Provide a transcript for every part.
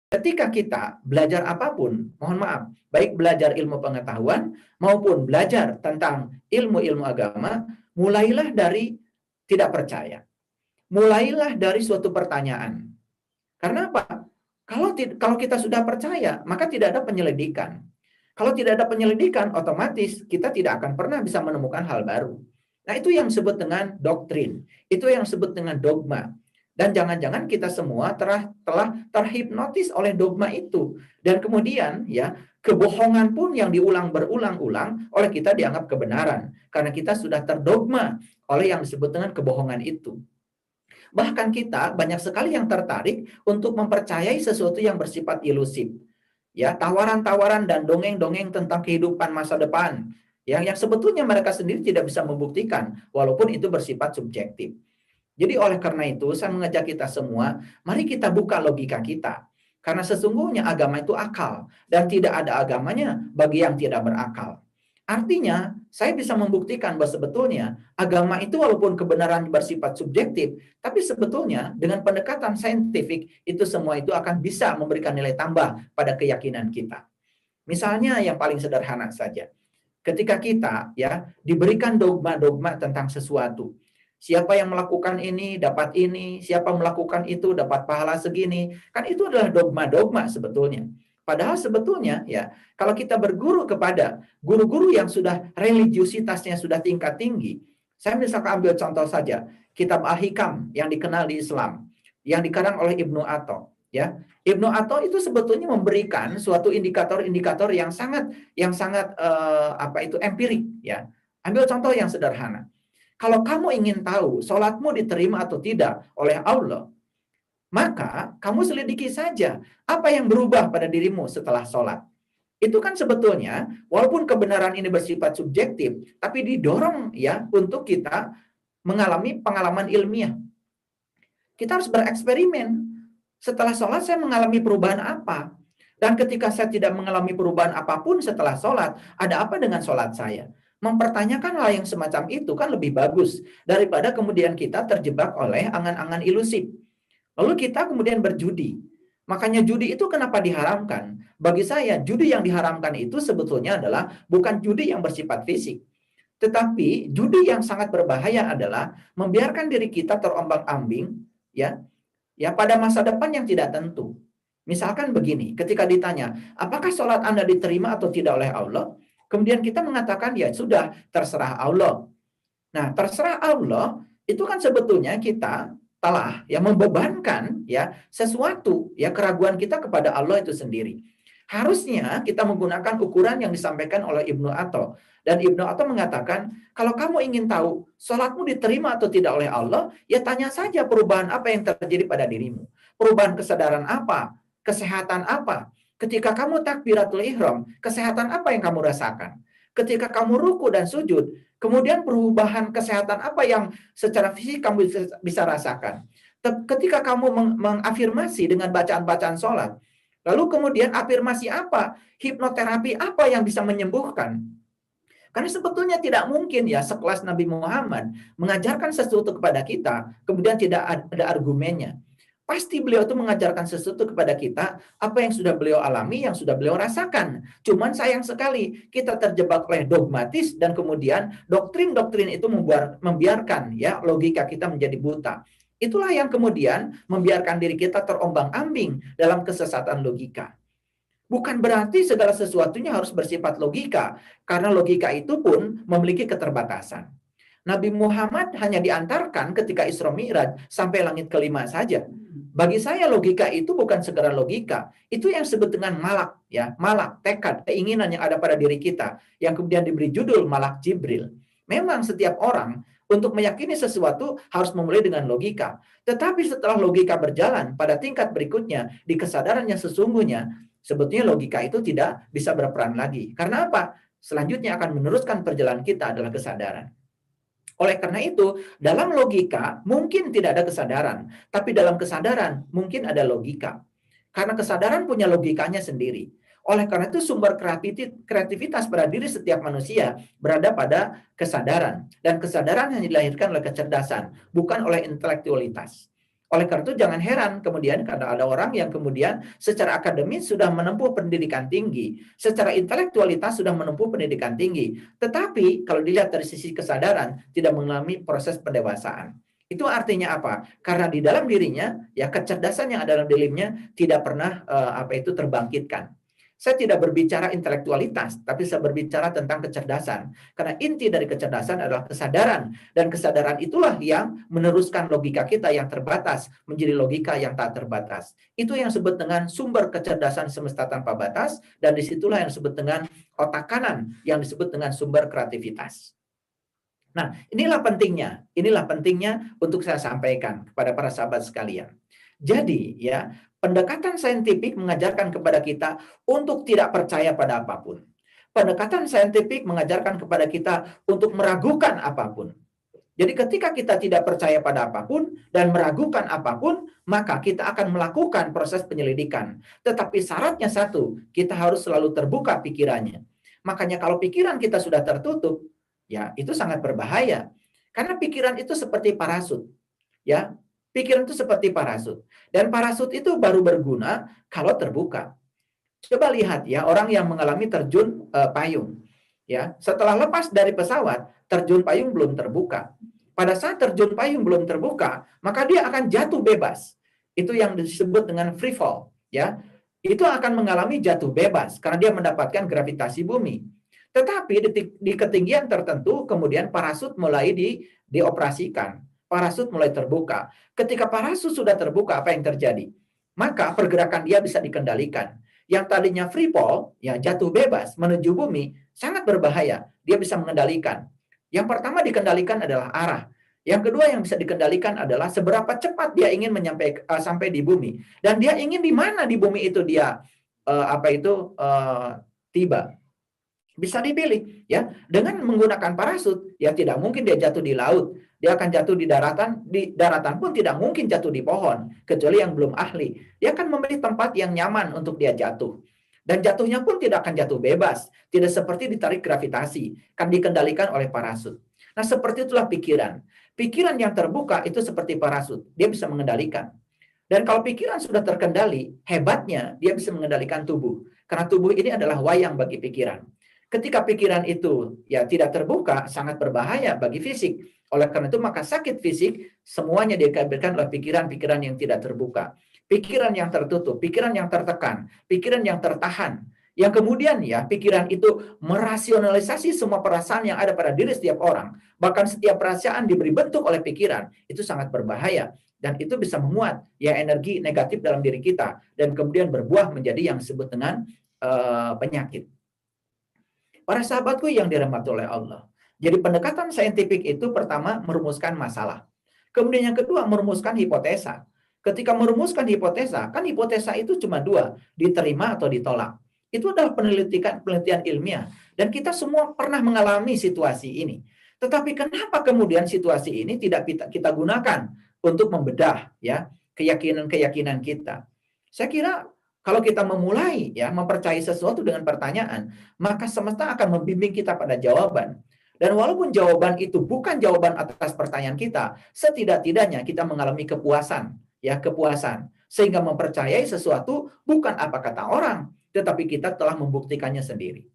Ketika kita belajar apapun, mohon maaf, baik belajar ilmu pengetahuan maupun belajar tentang ilmu-ilmu agama, mulailah dari tidak percaya. Mulailah dari suatu pertanyaan. Karena apa? Kalau kita sudah percaya, maka tidak ada penyelidikan. Kalau tidak ada penyelidikan, otomatis kita tidak akan pernah bisa menemukan hal baru. Nah, itu yang disebut dengan doktrin. Itu yang disebut dengan dogma. Dan jangan-jangan kita semua telah terhipnotis oleh dogma itu. Dan kemudian ya, kebohongan pun yang diulang berulang-ulang oleh kita dianggap kebenaran. Karena kita sudah terdogma oleh yang disebut dengan kebohongan itu. Bahkan kita banyak sekali yang tertarik untuk mempercayai sesuatu yang bersifat ilusif. Ya, tawaran-tawaran dan dongeng-dongeng tentang kehidupan masa depan yang sebetulnya mereka sendiri tidak bisa membuktikan walaupun itu bersifat subjektif. Jadi oleh karena itu saya mengajak kita semua, mari kita buka logika kita. Karena sesungguhnya agama itu akal dan tidak ada agamanya bagi yang tidak berakal. Artinya, saya bisa membuktikan bahwa sebetulnya agama itu walaupun kebenaran bersifat subjektif, tapi sebetulnya dengan pendekatan saintifik itu semua itu akan bisa memberikan nilai tambah pada keyakinan kita. Misalnya yang paling sederhana saja. Ketika kita ya diberikan dogma-dogma tentang sesuatu, siapa yang melakukan ini dapat ini, siapa melakukan itu dapat pahala segini, kan itu adalah dogma-dogma sebetulnya. Padahal sebetulnya ya, kalau kita berguru kepada guru-guru yang sudah religiusitasnya sudah tingkat tinggi, saya misalkan ambil contoh saja, kitab Al-Hikam yang dikenal di Islam, yang dikarang oleh Ibnu Atha, ya. Ibnu Atha itu sebetulnya memberikan suatu indikator-indikator yang sangat empirik, ya. Ambil contoh yang sederhana. Kalau kamu ingin tahu sholatmu diterima atau tidak oleh Allah, maka kamu selidiki saja apa yang berubah pada dirimu setelah sholat. Itu kan sebetulnya, walaupun kebenaran ini bersifat subjektif, tapi didorong ya untuk kita mengalami pengalaman ilmiah. Kita harus bereksperimen. Setelah sholat saya mengalami perubahan apa? Dan ketika saya tidak mengalami perubahan apapun setelah sholat, ada apa dengan sholat saya? Mempertanyakan hal yang semacam itu kan lebih bagus daripada kemudian kita terjebak oleh angan-angan ilusif. Lalu kita kemudian berjudi. Makanya judi itu kenapa diharamkan? Bagi saya, judi yang diharamkan itu sebetulnya adalah bukan judi yang bersifat fisik. Tetapi judi yang sangat berbahaya adalah membiarkan diri kita terombang-ambing ya, ya pada masa depan yang tidak tentu. Misalkan begini, ketika ditanya, apakah sholat Anda diterima atau tidak oleh Allah? Kemudian kita mengatakan, ya sudah, terserah Allah. Nah, terserah Allah itu kan sebetulnya kita telah ya membebankan ya sesuatu ya keraguan kita kepada Allah itu sendiri. Harusnya kita menggunakan ukuran yang disampaikan oleh Ibnu Atha. Dan Ibnu Atha mengatakan, kalau kamu ingin tahu sholatmu diterima atau tidak oleh Allah, ya tanya saja perubahan apa yang terjadi pada dirimu. Perubahan kesadaran apa? Kesehatan apa? Ketika kamu takbiratul ihram, kesehatan apa yang kamu rasakan? Ketika kamu ruku dan sujud, kemudian perubahan kesehatan apa yang secara fisik kamu bisa rasakan? Ketika kamu mengafirmasi dengan bacaan-bacaan sholat, lalu kemudian afirmasi apa? Hipnoterapi apa yang bisa menyembuhkan? Karena sebetulnya tidak mungkin ya sekelas Nabi Muhammad mengajarkan sesuatu kepada kita, kemudian tidak ada argumennya. Pasti beliau itu mengajarkan sesuatu kepada kita, apa yang sudah beliau alami, yang sudah beliau rasakan. Cuman sayang sekali, kita terjebak oleh dogmatis dan kemudian doktrin-doktrin itu membiarkan ya logika kita menjadi buta. Itulah yang kemudian membiarkan diri kita terombang-ambing dalam kesesatan logika. Bukan berarti segala sesuatunya harus bersifat logika, karena logika itu pun memiliki keterbatasan. Nabi Muhammad hanya diantarkan ketika Isra Mi'raj sampai langit kelima saja. Bagi saya logika itu bukan segera logika, itu yang disebut dengan malak, ya, malak, tekad, keinginan yang ada pada diri kita, yang kemudian diberi judul malak Jibril. Memang setiap orang untuk meyakini sesuatu harus memulai dengan logika. Tetapi setelah logika berjalan pada tingkat berikutnya, di kesadaran yang sesungguhnya, sebetulnya logika itu tidak bisa berperan lagi. Karena apa? Selanjutnya akan meneruskan perjalanan kita adalah kesadaran. Oleh karena itu, dalam logika mungkin tidak ada kesadaran, tapi dalam kesadaran mungkin ada logika. Karena kesadaran punya logikanya sendiri. Oleh karena itu sumber kreativitas pada diri setiap manusia berada pada kesadaran. Dan kesadaran yang dilahirkan oleh kecerdasan, bukan oleh intelektualitas. Oleh karena itu jangan heran kemudian karena ada orang yang kemudian secara akademis sudah menempuh pendidikan tinggi, secara intelektualitas sudah menempuh pendidikan tinggi, tetapi kalau dilihat dari sisi kesadaran tidak mengalami proses pendewasaan. Itu artinya apa? Karena di dalam dirinya ya kecerdasan yang ada dalam dirinya tidak pernah terbangkitkan. Saya tidak berbicara intelektualitas, tapi saya berbicara tentang kecerdasan. Karena inti dari kecerdasan adalah kesadaran. Dan kesadaran itulah yang meneruskan logika kita yang terbatas menjadi logika yang tak terbatas. Itu yang disebut dengan sumber kecerdasan semesta tanpa batas. Dan disitulah yang disebut dengan otak kanan, yang disebut dengan sumber kreativitas. Nah, inilah pentingnya untuk saya sampaikan kepada para sahabat sekalian. Jadi, ya, pendekatan saintifik mengajarkan kepada kita untuk tidak percaya pada apapun. Pendekatan saintifik mengajarkan kepada kita untuk meragukan apapun. Jadi ketika kita tidak percaya pada apapun dan meragukan apapun, maka kita akan melakukan proses penyelidikan. Tetapi syaratnya satu, kita harus selalu terbuka pikirannya. Makanya kalau pikiran kita sudah tertutup, ya itu sangat berbahaya. Karena pikiran itu seperti parasut. Ya, pikiran itu seperti parasut. Dan parasut itu baru berguna kalau terbuka. Coba lihat ya, orang yang mengalami terjun payung. Ya, setelah lepas dari pesawat, terjun payung belum terbuka. Pada saat terjun payung belum terbuka, maka dia akan jatuh bebas. Itu yang disebut dengan free fall, ya. Itu akan mengalami jatuh bebas karena dia mendapatkan gravitasi bumi. Tetapi di ketinggian tertentu kemudian parasut mulai dioperasikan. Parasut mulai terbuka. Ketika parasut sudah terbuka, apa yang terjadi? Maka pergerakan dia bisa dikendalikan. Yang tadinya free fall, ya jatuh bebas menuju bumi, sangat berbahaya. Dia bisa mengendalikan. Yang pertama dikendalikan adalah arah. Yang kedua yang bisa dikendalikan adalah seberapa cepat dia ingin sampai di bumi. Dan dia ingin di mana di bumi itu dia tiba. Bisa dipilih ya. Dengan menggunakan parasut, ya tidak mungkin dia jatuh di laut. Dia akan jatuh di daratan pun tidak mungkin jatuh di pohon, kecuali yang belum ahli. Dia akan memilih tempat yang nyaman untuk dia jatuh. Dan jatuhnya pun tidak akan jatuh bebas. Tidak seperti ditarik gravitasi. Kan dikendalikan oleh parasut. Nah, seperti itulah pikiran. Pikiran yang terbuka itu seperti parasut. Dia bisa mengendalikan. Dan kalau pikiran sudah terkendali, hebatnya dia bisa mengendalikan tubuh. Karena tubuh ini adalah wayang bagi pikiran. Ketika pikiran itu ya tidak terbuka, sangat berbahaya bagi fisik. Oleh karena itu, maka sakit fisik semuanya dikabarkan oleh pikiran-pikiran yang tidak terbuka. Pikiran yang tertutup, pikiran yang tertekan, pikiran yang tertahan. Yang kemudian ya, pikiran itu merasionalisasi semua perasaan yang ada pada diri setiap orang. Bahkan setiap perasaan diberi bentuk oleh pikiran. Itu sangat berbahaya. Dan itu bisa memuat ya energi negatif dalam diri kita. Dan kemudian berbuah menjadi yang disebut dengan penyakit. Para sahabatku yang dirahmati oleh Allah. Jadi pendekatan saintifik itu pertama merumuskan masalah. Kemudian yang kedua merumuskan hipotesa. Ketika merumuskan hipotesa, kan hipotesa itu cuma dua, diterima atau ditolak. Itu adalah penelitian ilmiah. Dan kita semua pernah mengalami situasi ini. Tetapi kenapa kemudian situasi ini tidak kita gunakan untuk membedah ya keyakinan-keyakinan kita? Saya kira kalau kita memulai ya mempercayai sesuatu dengan pertanyaan, maka semesta akan membimbing kita pada jawaban. Dan walaupun jawaban itu bukan jawaban atas pertanyaan kita, setidak-tidaknya kita mengalami kepuasan, sehingga mempercayai sesuatu bukan apa kata orang, tetapi kita telah membuktikannya sendiri.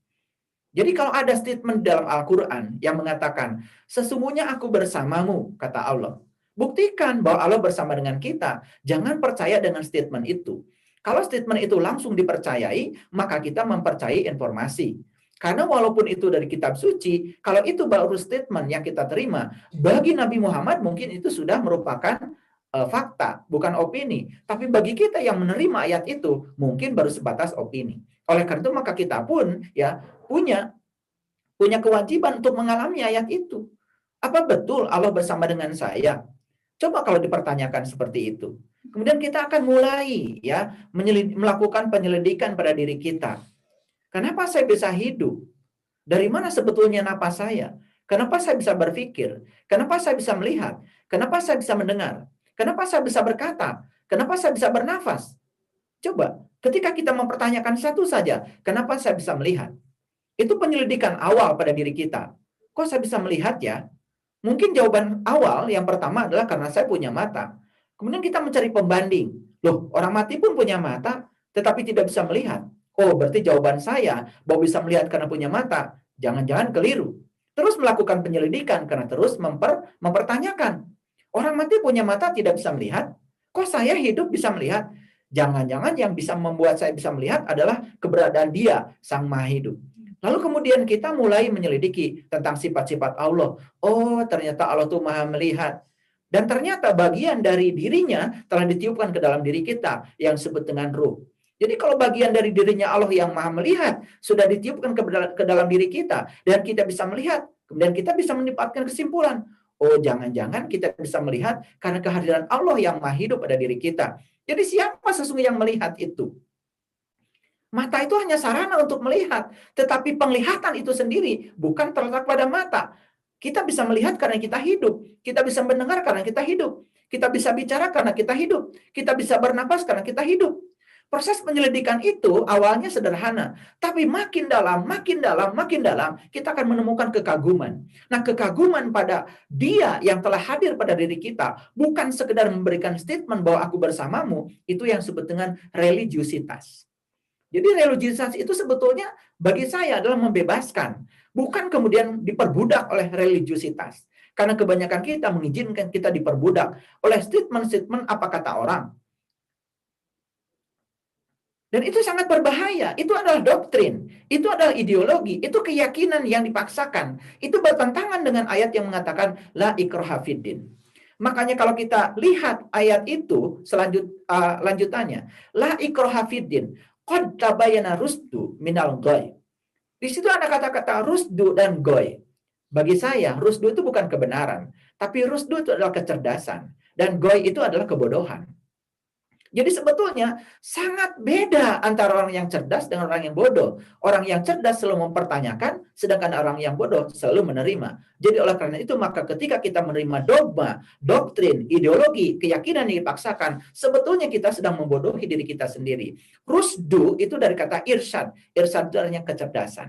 Jadi kalau ada statement dalam Al-Quran yang mengatakan, sesungguhnya aku bersamamu, kata Allah. Buktikan bahwa Allah bersama dengan kita. Jangan percaya dengan statement itu. Kalau statement itu langsung dipercayai, maka kita mempercayai informasi. Karena walaupun itu dari kitab suci, kalau itu baru statement yang kita terima, bagi Nabi Muhammad mungkin itu sudah merupakan fakta, bukan opini. Tapi bagi kita yang menerima ayat itu, mungkin baru sebatas opini. Oleh karena itu, maka kita pun ya punya kewajiban untuk mengalami ayat itu. Apa betul Allah bersama dengan saya? Coba kalau dipertanyakan seperti itu. Kemudian kita akan mulai ya melakukan penyelidikan pada diri kita. Kenapa saya bisa hidup? Dari mana sebetulnya napas saya? Kenapa saya bisa berpikir? Kenapa saya bisa melihat? Kenapa saya bisa mendengar? Kenapa saya bisa berkata? Kenapa saya bisa bernafas? Coba, ketika kita mempertanyakan satu saja, kenapa saya bisa melihat? Itu penyelidikan awal pada diri kita. Kok saya bisa melihat ya? Mungkin jawaban awal yang pertama adalah karena saya punya mata. Kemudian kita mencari pembanding. Loh, orang mati pun punya mata, tetapi tidak bisa melihat. Oh, berarti jawaban saya bahwa bisa melihat karena punya mata, jangan-jangan keliru. Terus melakukan penyelidikan karena terus mempertanyakan. Orang mati punya mata tidak bisa melihat, kok saya hidup bisa melihat? Jangan-jangan yang bisa membuat saya bisa melihat adalah keberadaan Dia, Sang Maha Hidup. Lalu kemudian kita mulai menyelidiki tentang sifat-sifat Allah. Oh, ternyata Allah itu Maha melihat. Dan ternyata bagian dari dirinya telah ditiupkan ke dalam diri kita yang disebut dengan ruh. Jadi kalau bagian dari dirinya Allah yang Maha melihat sudah ditiupkan ke dalam diri kita dan kita bisa melihat, kemudian kita bisa mendapatkan kesimpulan. Oh, jangan-jangan kita bisa melihat karena kehadiran Allah yang Maha Hidup pada diri kita. Jadi siapa sesungguhnya yang melihat itu? Mata itu hanya sarana untuk melihat, tetapi penglihatan itu sendiri bukan terletak pada mata. Kita bisa melihat karena kita hidup, kita bisa mendengar karena kita hidup, kita bisa bicara karena kita hidup, kita bisa bernapas karena kita hidup. Proses penyelidikan itu awalnya sederhana, tapi makin dalam, makin dalam, makin dalam, kita akan menemukan kekaguman. Nah, kekaguman pada Dia yang telah hadir pada diri kita, bukan sekedar memberikan statement bahwa aku bersamamu, itu yang disebut dengan religiusitas. Jadi religiusitas itu sebetulnya bagi saya adalah membebaskan, bukan kemudian diperbudak oleh religiusitas. Karena kebanyakan kita mengizinkan kita diperbudak oleh statement-statement apa kata orang. Dan itu sangat berbahaya. Itu adalah doktrin, itu adalah ideologi, itu keyakinan yang dipaksakan. Itu bertentangan dengan ayat yang mengatakan la ikraha fiddin. Makanya kalau kita lihat ayat itu lanjutannya, la ikraha fiddin. Qad tabayyana rusdu minal goy. Di situ ada kata-kata rusdu dan goy. Bagi saya, rusdu itu bukan kebenaran, tapi rusdu itu adalah kecerdasan dan goy itu adalah kebodohan. Jadi sebetulnya sangat beda antara orang yang cerdas dengan orang yang bodoh. Orang yang cerdas selalu mempertanyakan, sedangkan orang yang bodoh selalu menerima. Jadi oleh karena itu, maka ketika kita menerima dogma, doktrin, ideologi, keyakinan yang dipaksakan, sebetulnya kita sedang membodohi diri kita sendiri. Rusdu itu dari kata irsyad. Irsyad itu artinya kecerdasan.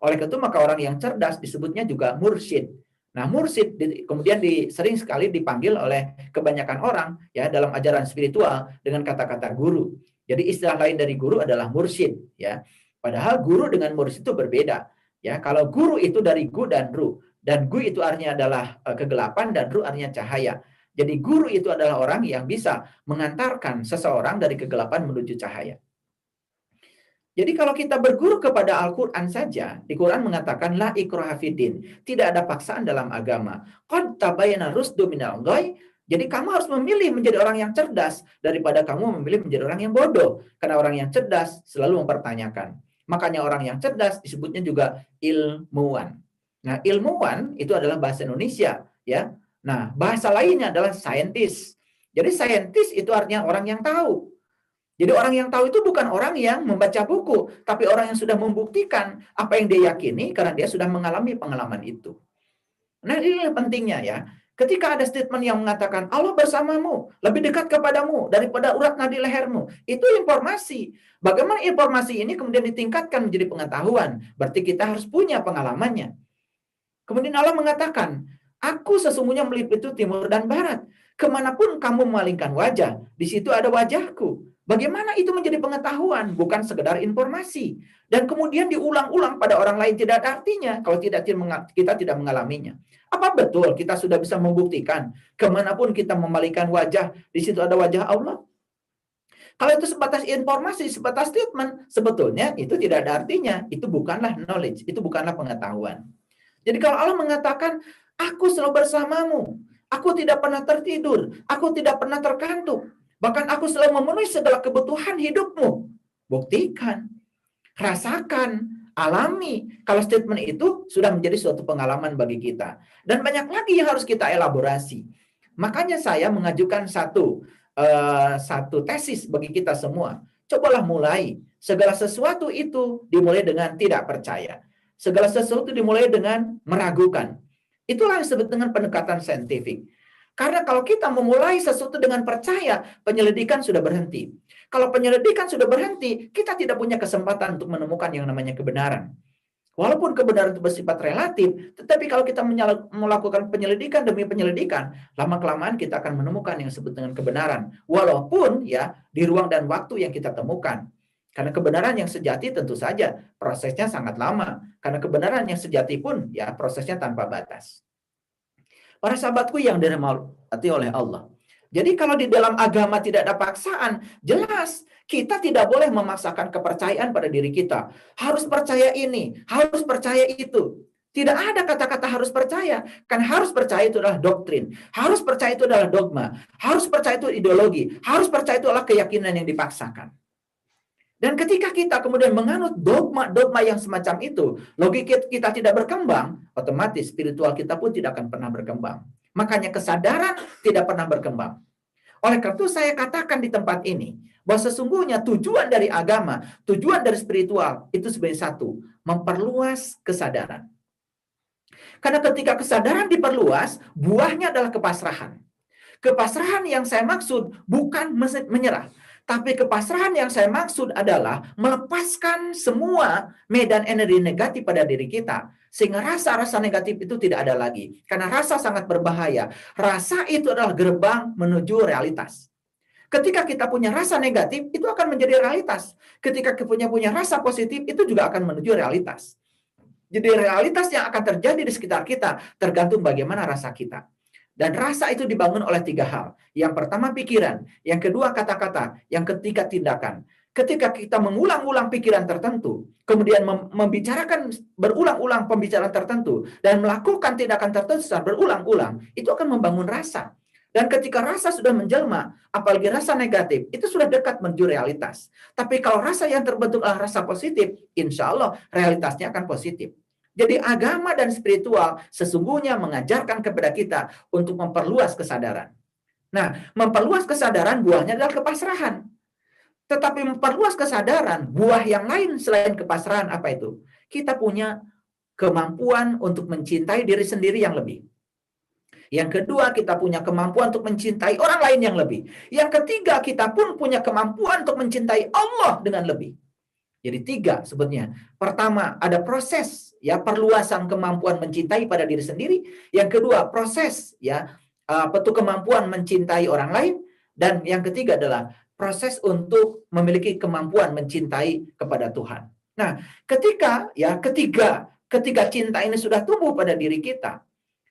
Oleh karena itu, maka orang yang cerdas disebutnya juga mursyid. Nah, mursyid kemudian sering sekali dipanggil oleh kebanyakan orang ya dalam ajaran spiritual dengan kata-kata guru. Jadi istilah lain dari guru adalah mursyid ya. Padahal guru dengan mursyid itu berbeda. Ya, kalau guru itu dari gu dan ru, dan gu itu artinya adalah kegelapan dan ru artinya cahaya. Jadi guru itu adalah orang yang bisa mengantarkan seseorang dari kegelapan menuju cahaya. Jadi kalau kita berguru kepada Al-Quran saja, di Quran mengatakan la ikraha fiddin, tidak ada paksaan dalam agama. Qad tabayyana rusdu minal ghai. Jadi kamu harus memilih menjadi orang yang cerdas daripada kamu memilih menjadi orang yang bodoh. Karena orang yang cerdas selalu mempertanyakan. Makanya orang yang cerdas disebutnya juga ilmuwan. Nah, ilmuwan itu adalah bahasa Indonesia, ya. Nah, bahasa lainnya adalah scientist. Jadi scientist itu artinya orang yang tahu. Jadi orang yang tahu itu bukan orang yang membaca buku, tapi orang yang sudah membuktikan apa yang dia yakini karena dia sudah mengalami pengalaman itu. Nah, ini yang pentingnya ya. Ketika ada statement yang mengatakan Allah bersamamu, lebih dekat kepadamu daripada urat nadi lehermu, itu informasi. Bagaimana informasi ini kemudian ditingkatkan menjadi pengetahuan? Berarti kita harus punya pengalamannya. Kemudian Allah mengatakan, aku sesungguhnya meliputi timur dan barat. Kemanapun kamu memalingkan wajah, di situ ada wajahku. Bagaimana itu menjadi pengetahuan, bukan sekedar informasi. Dan kemudian diulang-ulang pada orang lain tidak ada artinya kalau kita tidak mengalaminya. Apa betul kita sudah bisa membuktikan kemanapun kita memalingkan wajah, di situ ada wajah Allah? Kalau itu sebatas informasi, sebatas statement, sebetulnya itu tidak ada artinya. Itu bukanlah knowledge, itu bukanlah pengetahuan. Jadi kalau Allah mengatakan, aku selalu bersamamu, aku tidak pernah tertidur, aku tidak pernah terkantuk, bahkan aku selalu memenuhi segala kebutuhan hidupmu. Buktikan, rasakan, alami. Kalau statement itu sudah menjadi suatu pengalaman bagi kita. Dan banyak lagi yang harus kita elaborasi. Makanya saya mengajukan satu tesis bagi kita semua. Cobalah mulai. Segala sesuatu itu dimulai dengan tidak percaya. Segala sesuatu dimulai dengan meragukan. Itulah yang disebut dengan pendekatan saintifik. Karena kalau kita memulai sesuatu dengan percaya, penyelidikan sudah berhenti. Kalau penyelidikan sudah berhenti, kita tidak punya kesempatan untuk menemukan yang namanya kebenaran. Walaupun kebenaran itu bersifat relatif, tetapi kalau kita melakukan penyelidikan demi penyelidikan, lama-kelamaan kita akan menemukan yang disebut dengan kebenaran. Walaupun ya di ruang dan waktu yang kita temukan. Karena kebenaran yang sejati tentu saja prosesnya sangat lama. Karena kebenaran yang sejati pun ya prosesnya tanpa batas. Para sahabatku yang dirahmati oleh Allah. Jadi kalau di dalam agama tidak ada paksaan, jelas kita tidak boleh memaksakan kepercayaan pada diri kita. Harus percaya ini, harus percaya itu. Tidak ada kata-kata harus percaya. Kan harus percaya itu adalah doktrin. Harus percaya itu adalah dogma. Harus percaya itu ideologi. Harus percaya itu adalah keyakinan yang dipaksakan. Dan ketika kita kemudian menganut dogma-dogma yang semacam itu, logika kita tidak berkembang, otomatis spiritual kita pun tidak akan pernah berkembang. Makanya kesadaran tidak pernah berkembang. Oleh karena itu saya katakan di tempat ini, bahwa sesungguhnya tujuan dari agama, tujuan dari spiritual, itu sebagai satu, memperluas kesadaran. Karena ketika kesadaran diperluas, buahnya adalah kepasrahan. Kepasrahan yang saya maksud bukan menyerah. Tapi kepasrahan yang saya maksud adalah melepaskan semua medan energi negatif pada diri kita. Sehingga rasa-rasa negatif itu tidak ada lagi. Karena rasa sangat berbahaya. Rasa itu adalah gerbang menuju realitas. Ketika kita punya rasa negatif, itu akan menjadi realitas. Ketika kita punya rasa positif, itu juga akan menuju realitas. Jadi realitas yang akan terjadi di sekitar kita tergantung bagaimana rasa kita. Dan rasa itu dibangun oleh 3 hal. Yang pertama pikiran, yang kedua kata-kata, yang ketiga tindakan. Ketika kita mengulang-ulang pikiran tertentu, kemudian membicarakan berulang-ulang pembicaraan tertentu, dan melakukan tindakan tertentu secara berulang-ulang, itu akan membangun rasa. Dan ketika rasa sudah menjelma, apalagi rasa negatif, itu sudah dekat menuju realitas. Tapi kalau rasa yang terbentuk adalah rasa positif, insya Allah realitasnya akan positif. Jadi agama dan spiritual sesungguhnya mengajarkan kepada kita untuk memperluas kesadaran. Nah, memperluas kesadaran buahnya adalah kepasrahan. Tetapi memperluas kesadaran, buah yang lain selain kepasrahan apa itu? Kita punya kemampuan untuk mencintai diri sendiri yang lebih. Yang kedua, kita punya kemampuan untuk mencintai orang lain yang lebih. Yang ketiga, kita pun punya kemampuan untuk mencintai Allah dengan lebih. Jadi 3 sebetulnya. Pertama, ada proses ya perluasan kemampuan mencintai pada diri sendiri. Yang kedua, proses ya kemampuan mencintai orang lain, dan yang ketiga adalah proses untuk memiliki kemampuan mencintai kepada Tuhan. Nah, ketika cinta ini sudah tumbuh pada diri kita,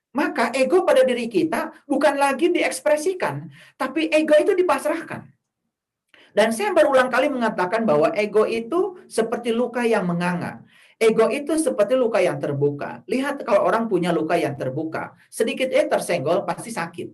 maka ego pada diri kita bukan lagi diekspresikan, tapi ego itu dipasrahkan. Dan saya berulang kali mengatakan bahwa ego itu seperti luka yang menganga. Ego itu seperti luka yang terbuka. Lihat kalau orang punya luka yang terbuka, sedikit tersenggol pasti sakit.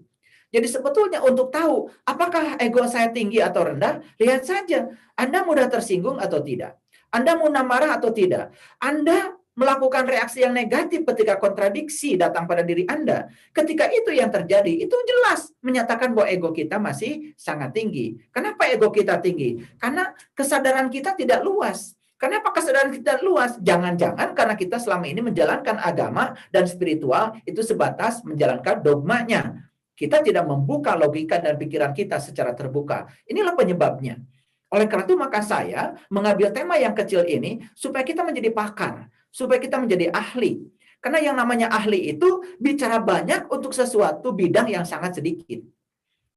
Jadi sebetulnya untuk tahu apakah ego saya tinggi atau rendah, lihat saja Anda mudah tersinggung atau tidak. Anda mudah marah atau tidak. Anda melakukan reaksi yang negatif ketika kontradiksi datang pada diri Anda. Ketika itu yang terjadi, itu jelas menyatakan bahwa ego kita masih sangat tinggi. Kenapa ego kita tinggi? Karena kesadaran kita tidak luas. Kenapa kesadaran kita luas? Jangan-jangan karena kita selama ini menjalankan agama dan spiritual itu sebatas menjalankan dogmanya. Kita tidak membuka logika dan pikiran kita secara terbuka. Inilah penyebabnya. Oleh karena itu maka saya mengambil tema yang kecil ini supaya kita menjadi pakar. Supaya kita menjadi ahli. Karena yang namanya ahli itu bicara banyak untuk sesuatu bidang yang sangat sedikit.